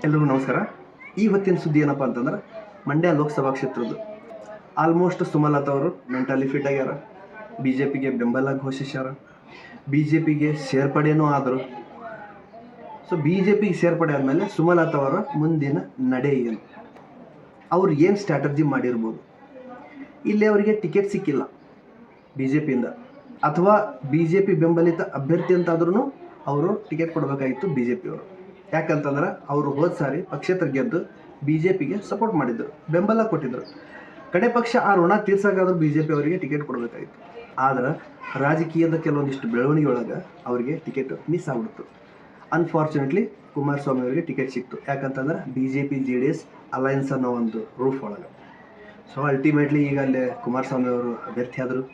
ಎಲ್ರಿಗೂ ನಮಸ್ಕಾರ. ಇವತ್ತಿನ ಸುದ್ದಿ ಏನಪ್ಪ ಅಂತಂದ್ರೆ ಮಂಡ್ಯ ಲೋಕಸಭಾ ಕ್ಷೇತ್ರದ್ದು ಆಲ್ಮೋಸ್ಟ್ ಸುಮಲತಾ ಅವರು ಮೆಂಟಲಿ ಫಿಟ್ ಆಗ್ಯಾರ. ಬಿ ಜೆ ಪಿಗೆ ಬೆಂಬಲ ಘೋಷಿಸ್ಯಾರ. ಬಿ ಜೆ ಪಿಗೆ ಸೇರ್ಪಡೆನೂ ಆದರು. ಸೊ ಬಿ ಜೆ ಪಿಗೆ ಸೇರ್ಪಡೆ ಆದಮೇಲೆ ಸುಮಲತಾ ಅವರ ಮುಂದಿನ ನಡೆ ಏನು, ಅವ್ರು ಏನು ಸ್ಟ್ರಾಟಜಿ ಮಾಡಿರ್ಬೋದು. ಇಲ್ಲಿ ಅವರಿಗೆ ಟಿಕೆಟ್ ಸಿಕ್ಕಿಲ್ಲ ಬಿ ಜೆ ಪಿಯಿಂದ, ಅಥವಾ ಬಿ ಜೆ ಪಿ ಬೆಂಬಲಿತ ಅಭ್ಯರ್ಥಿ ಅಂತಾದ್ರೂ ಅವರು ಟಿಕೆಟ್ ಕೊಡಬೇಕಾಗಿತ್ತು ಬಿ ಜೆ ಪಿಯವರು. ಯಾಕಂತಂದ್ರೆ ಅವರು ಹೋದ ಸಾರಿ ಪಕ್ಷೇತರ ಗೆದ್ದು ಬಿ ಜೆ ಪಿಗೆ ಸಪೋರ್ಟ್ ಮಾಡಿದ್ರು, ಬೆಂಬಲ ಕೊಟ್ಟಿದ್ದರು. ಕಡೆ ಪಕ್ಷ ಆ ಋಣ ತೀರ್ಸಾಗಾದ್ರೂ ಬಿ ಜೆ ಪಿ ಅವರಿಗೆ ಟಿಕೆಟ್ ಕೊಡಬೇಕಾಗಿತ್ತು. ಆದ್ರೆ ರಾಜಕೀಯದ ಕೆಲವೊಂದಿಷ್ಟು ಬೆಳವಣಿಗೆ ಒಳಗೆ ಅವರಿಗೆ ಟಿಕೆಟ್ ಮಿಸ್ ಆಗ್ಬಿಡ್ತು. ಅನ್ಫಾರ್ಚುನೇಟ್ಲಿ ಕುಮಾರಸ್ವಾಮಿ ಅವರಿಗೆ ಟಿಕೆಟ್ ಸಿಕ್ತು. ಯಾಕಂತಂದ್ರೆ B J P J D S alliance ಅನ್ನೋ ಒಂದು ರೂಫ್ ಒಳಗೆ. ಸೊ ಅಲ್ಟಿಮೇಟ್ಲಿ ಈಗ ಅಲ್ಲಿ ಕುಮಾರಸ್ವಾಮಿ ಅವರು ಅಭ್ಯರ್ಥಿ ಆದರು.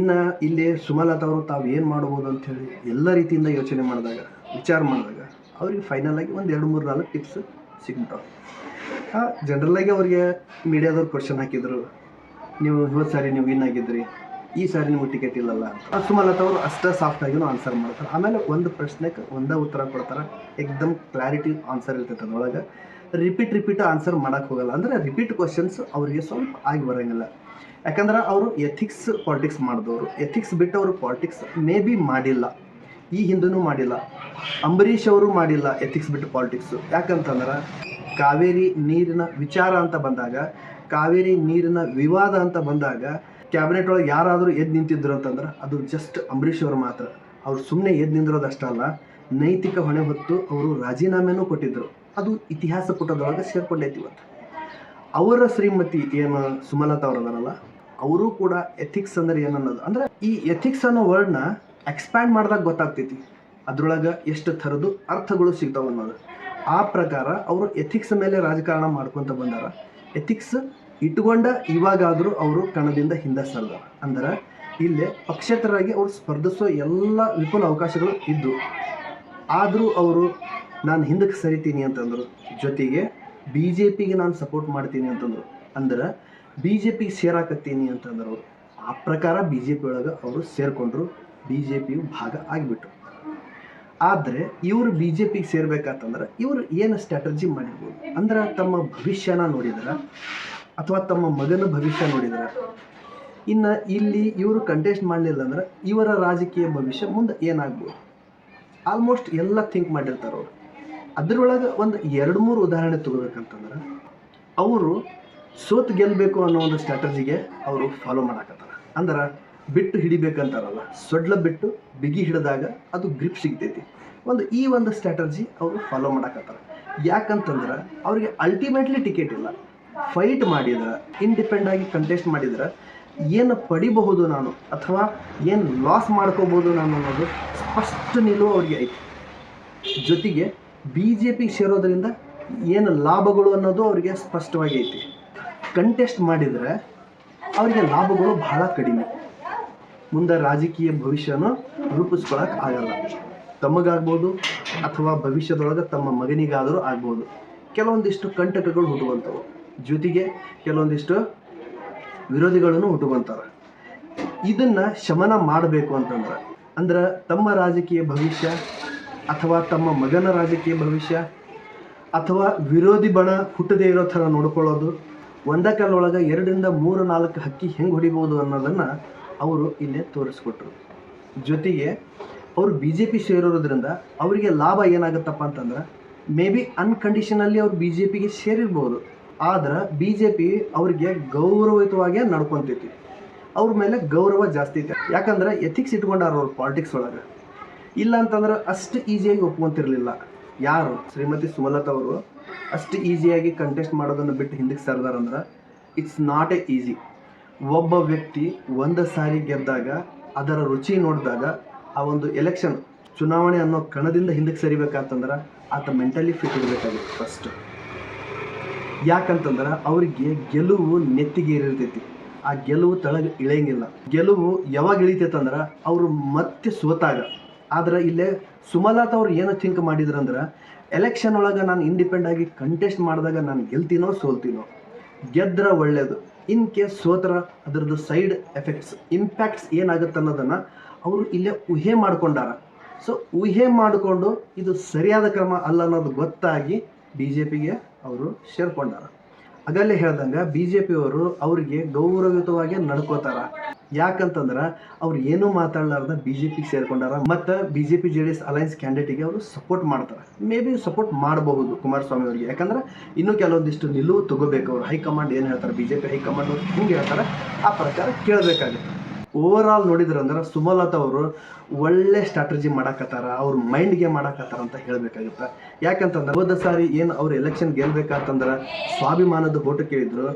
ಇನ್ನು ಇಲ್ಲಿ ಸುಮಲತಾ ಅವರು ತಾವು ಏನು ಮಾಡ್ಬೋದು ಅಂಥೇಳಿ ಎಲ್ಲ ರೀತಿಯಿಂದ ಯೋಚನೆ ಮಾಡಿದಾಗ, ವಿಚಾರ ಮಾಡಿದಾಗ ಅವ್ರಿಗೆ ಫೈನಲ್ ಆಗಿ ಒಂದು 2-3-4 ಟಿಪ್ಸ್ ಸಿಗ್ಬಿಟ್ಟವು. ಜನರಲ್ಲಾಗಿ ಅವ್ರಿಗೆ ಮೀಡಿಯಾದವ್ರು ಕ್ವಶನ್ ಹಾಕಿದ್ರು, ನೀವು ಹೋದ ಸಾರಿ ನೀವು ವಿನ್ ಆಗಿದ್ರಿ, ಈ ಸಾರಿ ನಿಮಗೆ ಟಿಕೆಟ್ ಇಲ್ಲಲ್ಲ ಅಂತ. ಸುಮಲತಾ ಅವರು ಅಷ್ಟೇ ಸಾಫ್ಟಾಗಿನೂ ಆನ್ಸರ್ ಮಾಡ್ತಾರೆ. ಆಮೇಲೆ ಒಂದು ಪ್ರಶ್ನೆಗೆ ಒಂದೇ ಉತ್ತರ ಕೊಡ್ತಾರೆ, ಎಕ್ದಮ್ ಕ್ಲಾರಿಟಿ ಆನ್ಸರ್ ಇರ್ತೈತೆ. ಅದರೊಳಗೆ ರಿಪೀಟ್ ಆನ್ಸರ್ ಮಾಡೋಕ್ಕೆ ಹೋಗಲ್ಲ. ಅಂದರೆ ರಿಪೀಟ್ ಕ್ವಶನ್ಸ್ ಅವರಿಗೆ ಸ್ವಲ್ಪ ಆಗಿ ಬರೋಂಗಿಲ್ಲ. ಯಾಕಂದ್ರೆ ಅವರು ಎಥಿಕ್ಸ್ ಪಾಲಿಟಿಕ್ಸ್ ಮಾಡಿದವರು. ಎಥಿಕ್ಸ್ ಬಿಟ್ಟು ಅವರು ಪಾಲಿಟಿಕ್ಸ್ ಮೇ ಬಿ ಮಾಡಿಲ್ಲ, ಈ ಹಿಂದೂ ಮಾಡಿಲ್ಲ. ಅಂಬರೀಷ್ ಅವರು ಮಾಡಿಲ್ಲ ಎಥಿಕ್ಸ್ ಬಿಟ್ಟು ಪಾಲಿಟಿಕ್ಸು. ಯಾಕಂತಂದ್ರೆ ಕಾವೇರಿ ನೀರಿನ ವಿಚಾರ ಅಂತ ಬಂದಾಗ, ಕಾವೇರಿ ನೀರಿನ ವಿವಾದ ಅಂತ ಬಂದಾಗ ಕ್ಯಾಬಿನೆಟ್ ಒಳಗೆ ಯಾರಾದರೂ ಎದ್ದು ನಿಂತಿದ್ರು ಅಂತಂದ್ರೆ ಅದು ಜಸ್ಟ್ ಅಂಬರೀಷ್ ಅವರು ಮಾತ್ರ. ಅವ್ರು ಸುಮ್ಮನೆ ಎದ್ದು ನಿಂದಿರೋದಷ್ಟಲ್ಲ, ನೈತಿಕ ಹೊಣೆ ಹೊತ್ತು ಅವರು ರಾಜೀನಾಮೆನೂ ಕೊಟ್ಟಿದ್ದರು. ಅದು ಇತಿಹಾಸ ಪುಟದೊಳಗೆ ಸೇರ್ಕೊಂಡೈತಿ. ಇವತ್ತು ಅವರ ಶ್ರೀಮತಿ ಏನು ಸುಮಲತಾ ಅವರು ಅದಾರಲ್ಲ, ಅವರು ಕೂಡ ಎಥಿಕ್ಸ್ ಅಂದ್ರೆ ಏನನ್ನೋದು, ಅಂದ್ರೆ ಈ ಎಥಿಕ್ಸ್ ಅನ್ನೋ ವರ್ಡ್ನ ಎಕ್ಸ್ಪ್ಯಾಂಡ್ ಮಾಡಿದಾಗ ಗೊತ್ತಾಗ್ತೈತಿ ಅದ್ರೊಳಗೆ ಎಷ್ಟು ಥರದ್ದು ಅರ್ಥಗಳು ಸಿಗ್ತಾವೆ ಅನ್ನೋದು. ಆ ಪ್ರಕಾರ ಅವರು ಎಥಿಕ್ಸ್ ಮೇಲೆ ರಾಜಕಾರಣ ಮಾಡ್ಕೊತ ಬಂದಾರ. ಎಥಿಕ್ಸ್ ಇಟ್ಕೊಂಡ ಇವಾಗಾದರೂ ಅವರು ಕಣದಿಂದ ಹಿಂದೆ ಸರಿದಾರ. ಅಂದ್ರೆ ಇಲ್ಲೇ ಪಕ್ಷೇತರಾಗಿ ಅವರು ಸ್ಪರ್ಧಿಸೋ ಎಲ್ಲ ವಿಪುಲ ಅವಕಾಶಗಳು ಇದ್ದು, ಆದರೂ ಅವರು ನಾನು ಹಿಂದಕ್ಕೆ ಸರಿತೀನಿ ಅಂತಂದರು. ಜೊತೆಗೆ ಬಿ ಜೆ ಪಿಗೆ ನಾನು ಸಪೋರ್ಟ್ ಮಾಡ್ತೀನಿ ಅಂತಂದರು. ಅಂದ್ರೆ ಬಿ ಜೆ ಪಿಗೆ ಸೇರಾಕತ್ತೀನಿ ಅಂತಂದ್ರೆ ಅವರು ಆ ಪ್ರಕಾರ ಬಿ ಜೆ ಪಿ ಒಳಗೆ ಅವರು ಸೇರಿಕೊಂಡ್ರು, ಬಿ ಜೆ ಪಿಯು ಭಾಗ ಆಗಿಬಿಟ್ರು. ಆದರೆ ಇವರು ಬಿ ಜೆ ಪಿಗೆ ಸೇರ್ಬೇಕಂತಂದ್ರೆ ಇವರು ಏನು ಸ್ಟ್ರಾಟಜಿ ಮಾಡಿರ್ಬೋದು ಅಂದ್ರೆ ತಮ್ಮ ಭವಿಷ್ಯನ ನೋಡಿದಾರ, ಅಥವಾ ತಮ್ಮ ಮಗನ ಭವಿಷ್ಯ ನೋಡಿದಾರ. ಇನ್ನು ಇಲ್ಲಿ ಇವರು ಕಂಟೆಸ್ಟ್ ಮಾಡಲಿಲ್ಲ ಅಂದ್ರೆ ಇವರ ರಾಜಕೀಯ ಭವಿಷ್ಯ ಮುಂದೆ ಏನಾಗ್ಬೋದು, ಆಲ್ಮೋಸ್ಟ್ ಎಲ್ಲ ಥಿಂಕ್ ಮಾಡಿರ್ತಾರೆ ಅವರು. ಅದರೊಳಗೆ ಒಂದು 2-3 ಉದಾಹರಣೆ ತಗೋಬೇಕಂತಂದ್ರೆ, ಅವರು ಸೋತ್ ಗೆಲ್ಲಬೇಕು ಅನ್ನೋ ಒಂದು ಸ್ಟ್ರಾಟಜಿಗೆ ಅವರು ಫಾಲೋ ಮಾಡಕತ್ತಾರೆ. ಅಂದ್ರೆ ಬಿಟ್ಟು ಹಿಡಿಬೇಕಂತಾರಲ್ಲ, ಸೊಡ್ಲ ಬಿಟ್ಟು ಬಿಗಿ ಹಿಡಿದಾಗ ಅದು ಗ್ರಿಪ್ ಸಿಗ್ತೈತಿ. ಈ ಒಂದು ಸ್ಟ್ರಾಟಜಿ ಅವರು ಫಾಲೋ ಮಾಡಕತ್ತಾರೆ. ಯಾಕಂತಂದ್ರೆ ಅವ್ರಿಗೆ ಅಲ್ಟಿಮೇಟ್ಲಿ ಟಿಕೆಟ್ ಇಲ್ಲ. ಫೈಟ್ ಮಾಡಿದ್ರೆ, ಇಂಡಿಪೆಂಡ್ ಆಗಿ ಕಂಟೆಸ್ಟ್ ಮಾಡಿದ್ರೆ ಏನು ಪಡಿಬಹುದು ನಾನು ಅಥವಾ ಏನು ಲಾಸ್ ಮಾಡ್ಕೋಬೋದು ನಾನು ಅನ್ನೋದು ಸ್ಪಷ್ಟ ನಿಲುವು ಅವ್ರಿಗೆ ಐತಿ. ಜೊತೆಗೆ ಬಿ ಜೆ ಪಿಗೆ ಸೇರೋದ್ರಿಂದ ಏನು ಲಾಭಗಳು ಅನ್ನೋದು ಅವರಿಗೆ ಸ್ಪಷ್ಟವಾಗಿ ಐತಿ. ಕಂಟೆಸ್ಟ್ ಮಾಡಿದರೆ ಅವರಿಗೆ ಲಾಭಗಳು ಬಹಳ ಕಡಿಮೆ. ಮುಂದೆ ರಾಜಕೀಯ ಭವಿಷ್ಯನೂ ರೂಪಿಸ್ಕೊಳ್ಳೋಕೆ ಆಗಲ್ಲ. ತಮಗಾಗ್ಬೋದು ಅಥವಾ ಭವಿಷ್ಯದೊಳಗೆ ತಮ್ಮ ಮಗನಿಗಾದರೂ ಆಗ್ಬೋದು. ಕೆಲವೊಂದಿಷ್ಟು ಕಂಟಕಗಳು ಹುಟ್ಟುವಂಥವು, ಜೊತೆಗೆ ಕೆಲವೊಂದಿಷ್ಟು ವಿರೋಧಿಗಳನ್ನು ಹುಟ್ಟುವಂತಾರೆ. ಇದನ್ನು ಶಮನ ಮಾಡಬೇಕು ಅಂತಂದ್ರೆ, ಅಂದ್ರೆ ತಮ್ಮ ರಾಜಕೀಯ ಭವಿಷ್ಯ ಅಥವಾ ತಮ್ಮ ಮಗನ ರಾಜಕೀಯ ಭವಿಷ್ಯ ಅಥವಾ ವಿರೋಧಿ ಬಣ ಹುಟ್ಟದೇ ಇರೋ ಥರ ನೋಡ್ಕೊಳ್ಳೋದು, ಒಂದೇ ಕಾಲೊಳಗೆ 2-3-4 ಹಕ್ಕಿ ಹೆಂಗೆ ಹೊಡಿಬೋದು ಅನ್ನೋದನ್ನು ಅವರು ಇಲ್ಲೇ ತೋರಿಸ್ಕೊಟ್ರು. ಜೊತೆಗೆ ಅವರು ಬಿ ಜೆ ಪಿ ಸೇರೋದ್ರಿಂದ ಅವರಿಗೆ ಲಾಭ ಏನಾಗುತ್ತಪ್ಪ ಅಂತಂದ್ರೆ, ಮೇ ಬಿ ಅನ್ಕಂಡೀಷನಲ್ಲಿ ಅವ್ರು ಬಿ ಜೆ ಪಿಗೆ ಸೇರಿರ್ಬೋದು. ಆದ್ರೆ ಬಿ ಜೆ ಪಿ ಅವ್ರಿಗೆ ಗೌರವಯುತವಾಗಿ ನಡ್ಕೊತೈತಿ. ಅವ್ರ ಮೇಲೆ ಗೌರವ ಜಾಸ್ತಿ ಐತೆ. ಯಾಕಂದ್ರೆ ಎಥಿಕ್ಸ್ ಇಟ್ಕೊಂಡಾರ ಅವ್ರು ಪಾಲಿಟಿಕ್ಸ್ ಒಳಗೆ. ಇಲ್ಲ ಅಂತಂದ್ರೆ ಅಷ್ಟು ಈಸಿಯಾಗಿ ಒಪ್ಕೊಂತಿರ್ಲಿಲ್ಲ. ಯಾರು ಶ್ರೀಮತಿ ಸುಮಲತಾ ಅವರು ಅಷ್ಟು ಈಸಿಯಾಗಿ ಕಂಟೆಸ್ಟ್ ಮಾಡೋದನ್ನು ಬಿಟ್ಟು ಹಿಂದಕ್ಕೆ ಸರಿದಾರಂದ್ರೆ ಇಟ್ಸ್ ನಾಟ್ ಎ ಈಸಿ. ಒಬ್ಬ ವ್ಯಕ್ತಿ ಒಂದು ಸಾರಿ ಗೆದ್ದಾಗ, ಅದರ ರುಚಿ ನೋಡಿದಾಗ, ಆ ಒಂದು ಎಲೆಕ್ಷನ್ ಚುನಾವಣೆ ಅನ್ನೋ ಕಣದಿಂದ ಹಿಂದಕ್ಕೆ ಸರಿಬೇಕಂತಂದ್ರೆ ಆತ ಮೆಂಟಲಿ ಫಿಟ್ ಇರಬೇಕಾಗಿತ್ತು ಫಸ್ಟ್. ಯಾಕಂತಂದ್ರೆ ಅವ್ರಿಗೆ ಗೆಲುವು ನೆತ್ತಿಗೆ ಇರ್ತೈತಿ, ಆ ಗೆಲುವು ತಳಗೆ ಇಳಿಯಂಗಿಲ್ಲ. ಗೆಲುವು ಯಾವಾಗ ಇಳಿತೈತಂದ್ರೆ ಅವರು ಮತ್ತೆ ಸೋತಾಗ. ಆದ್ರೆ ಇಲ್ಲೇ ಸುಮಲತಾ ಅವ್ರು ಏನು ಥಿಂಕ್ ಮಾಡಿದ್ರಂದ್ರೆ, ಎಲೆಕ್ಷನ್ ಒಳಗೆ ನಾನು ಇಂಡಿಪೆಂಡ್ ಆಗಿ ಕಂಟೆಸ್ಟ್ ಮಾಡಿದಾಗ ನಾನು ಗೆಲ್ತೀನೋ ಸೋಲ್ತೀನೋ, ಗೆದ್ರೆ ಒಳ್ಳೆಯದು, ಇನ್ ಕೇಸ್ ಸೋತರ ಅದರದ್ದು ಸೈಡ್ ಎಫೆಕ್ಟ್ಸ್ ಇಂಪ್ಯಾಕ್ಟ್ಸ್ ಏನಾಗುತ್ತೆ ಅನ್ನೋದನ್ನು ಅವರು ಇಲ್ಲೇ ಊಹೆ ಮಾಡ್ಕೊಂಡಾರ. ಸೊ ಊಹೆ ಮಾಡಿಕೊಂಡು ಇದು ಸರಿಯಾದ ಕ್ರಮ ಅಲ್ಲ ಅನ್ನೋದು ಗೊತ್ತಾಗಿ ಬಿ ಜೆ ಪಿಗೆ ಅವರು ಸೇರ್ಕೊಂಡಾರ. ಆಗಲ್ಲೇ ಹೇಳ್ದಂಗೆ ಬಿ ಜೆ ಪಿಯವರು ಅವ್ರಿಗೆ ಗೌರವಯುತವಾಗಿ ನಡ್ಕೋತಾರ. ಯಾಕಂತಂದ್ರೆ ಅವ್ರು ಏನೂ ಮಾತಾಡಲಾರ್ದ ಬಿ ಜೆ ಪಿಗೆ ಸೇರ್ಕೊಂಡಾರ ಮತ್ತು B J P JDS alliance ಕ್ಯಾಂಡಿಡೇಟಿಗೆ ಅವರು ಸಪೋರ್ಟ್ ಮಾಡ್ತಾರೆ. ಮೇ ಬಿ ಸಪೋರ್ಟ್ ಮಾಡಬಹುದು ಕುಮಾರಸ್ವಾಮಿ ಅವರಿಗೆ, ಯಾಕಂದ್ರೆ ಇನ್ನೂ ಕೆಲವೊಂದಿಷ್ಟು ನಿಲುವು ತಗೋಬೇಕು. ಅವರು ಹೈಕಮಾಂಡ್ ಏನು ಹೇಳ್ತಾರೆ, ಬಿ ಜೆ ಪಿ ಹೈಕಮಾಂಡ್ ಅವ್ರು ಹಿಂಗೆ ಹೇಳ್ತಾರೆ, ಆ ಪ್ರಕಾರ ಕೇಳಬೇಕಾಗುತ್ತೆ. ಓವರ್ ಆಲ್ ನೋಡಿದ್ರಂದ್ರೆ ಸುಮಲತಾ ಅವರು ಒಳ್ಳೆ ಸ್ಟ್ರಾಟಜಿ ಮಾಡಕತ್ತಾರ, ಅವ್ರ ಮೈಂಡ್ಗೆ ಮಾಡಕತ್ತಾರ ಅಂತ ಹೇಳಬೇಕಾಗುತ್ತೆ. ಯಾಕಂತಂದ್ರೆ ಹೋದ ಸಾರಿ ಏನು ಅವ್ರು ಎಲೆಕ್ಷನ್ ಗೆಲ್ಬೇಕಂತಂದ್ರೆ ಸ್ವಾಭಿಮಾನದ ಓಟು ಕೇಳಿದ್ರು.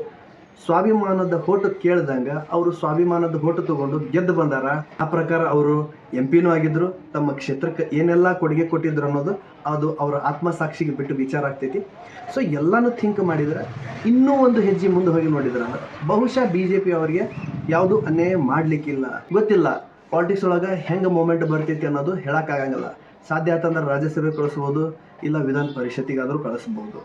ಸ್ವಾಭಿಮಾನದ ಓಟು ಕೇಳ್ದಂಗೆ ಅವರು ಸ್ವಾಭಿಮಾನದ ಓಟು ತಗೊಂಡು ಗೆದ್ದು ಬಂದಾರ. ಆ ಪ್ರಕಾರ ಅವರು MP ಆಗಿದ್ರು. ತಮ್ಮ ಕ್ಷೇತ್ರಕ್ಕೆ ಏನೆಲ್ಲ ಕೊಡುಗೆ ಕೊಟ್ಟಿದ್ರು ಅನ್ನೋದು ಅದು ಅವರ ಆತ್ಮಸಾಕ್ಷಿಗೆ ಬಿಟ್ಟು ವಿಚಾರ ಆಗ್ತೈತಿ. ಸೊ ಎಲ್ಲನೂ ಥಿಂಕ್ ಮಾಡಿದ್ರೆ ಇನ್ನೂ ಒಂದು ಹೆಜ್ಜೆ ಮುಂದೆ ಹೋಗಿ ನೋಡಿದ್ರೆ ಅಂದ್ರೆ ಬಹುಶಃ BJP ಅವರಿಗೆ ಯಾವುದು ಅನ್ಯಾಯ ಮಾಡಲಿಕ್ಕಿಲ್ಲ. ಗೊತ್ತಿಲ್ಲ ಪಾಲಿಟಿಕ್ಸ್ ಒಳಗೆ ಹೆಂಗೆ ಮೂಮೆಂಟ್ ಬರ್ತೈತಿ ಅನ್ನೋದು ಹೇಳೋಕ್ಕಾಗಂಗಿಲ್ಲ. ಸಾಧ್ಯ ಆತಂದ್ರೆ ರಾಜ್ಯಸಭೆ ಕಳಿಸ್ಬೋದು, ಇಲ್ಲ ವಿಧಾನ ಪರಿಷತ್ತಿಗಾದರೂ ಕಳಿಸ್ಬೋದು.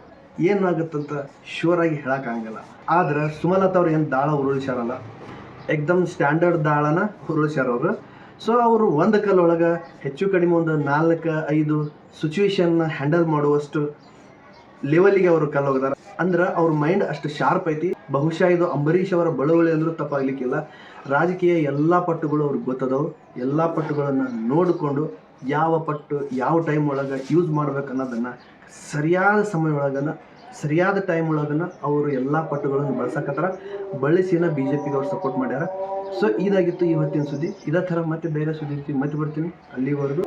ಏನಾಗುತ್ತಂತ ಶೂರಾಗಿ ಹೇಳೋಕ್ಕಾಗಂಗಿಲ್ಲ. ಆದ್ರೆ ಸುಮಲತಾ ಅವ್ರು ಏನು ದಾಳ ಉರುಳಿಸ್ಯಾರಲ್ಲ, ಎಕ್ದಮ್ ಸ್ಟ್ಯಾಂಡರ್ಡ್ ದಾಳನ ಉರುಳಿಸ್ಯಾರವ್ರು. ಸೊ ಅವರು ಒಂದು ಕಲ್ಲೊಳಗೆ ಹೆಚ್ಚು ಕಡಿಮೆ ಒಂದು 4-5 ಸಿಚುವೇಶನ್ನ ಹ್ಯಾಂಡಲ್ ಮಾಡುವಷ್ಟು ಲೆವೆಲಿಗೆ ಅವರು ಕಲ್ಲೋಗಿದಾರೆ. ಅಂದ್ರೆ ಅವ್ರ ಮೈಂಡ್ ಅಷ್ಟು ಶಾರ್ಪ್ ಐತಿ. ಬಹುಶಃ ಇದು ಅಂಬರೀಷ್ ಅವರ ಬಳುವಳಿ ಅಂದ್ರೂ ತಪ್ಪಾಗ್ಲಿಕ್ಕಿಲ್ಲ. ರಾಜಕೀಯ ಎಲ್ಲ ಪಟ್ಟುಗಳು ಅವ್ರಿಗೆ ಗೊತ್ತದವು. ಎಲ್ಲ ಪಟ್ಟುಗಳನ್ನು ನೋಡಿಕೊಂಡು ಯಾವ ಪಟ್ಟು ಯಾವ ಟೈಮ್ ಒಳಗೆ ಯೂಸ್ ಮಾಡ್ಬೇಕು ಅನ್ನೋದನ್ನು ಸರಿಯಾದ ಸಮಯ ಒಳಗನ ಸರಿಯಾದ ಟೈಮ್ ಒಳಗನ ಅವರು ಎಲ್ಲ ಪಟ್ಟುಗಳನ್ನು ಬಳಸಕತ್ತಾರ. ಬಳಸಿನ BJPಗೆ ಅವ್ರು ಸಪೋರ್ಟ್ ಮಾಡ್ಯಾರ. ಸೊ ಇದಾಗಿತ್ತು ಇವತ್ತಿನ ಸುದ್ದಿ. ಇದೇ ಥರ ಮತ್ತೆ ಬೇರೆ ಸುದ್ದಿ ಮತ್ತೆ ಬರ್ತೀನಿ. ಅಲ್ಲಿವರೆಗೂ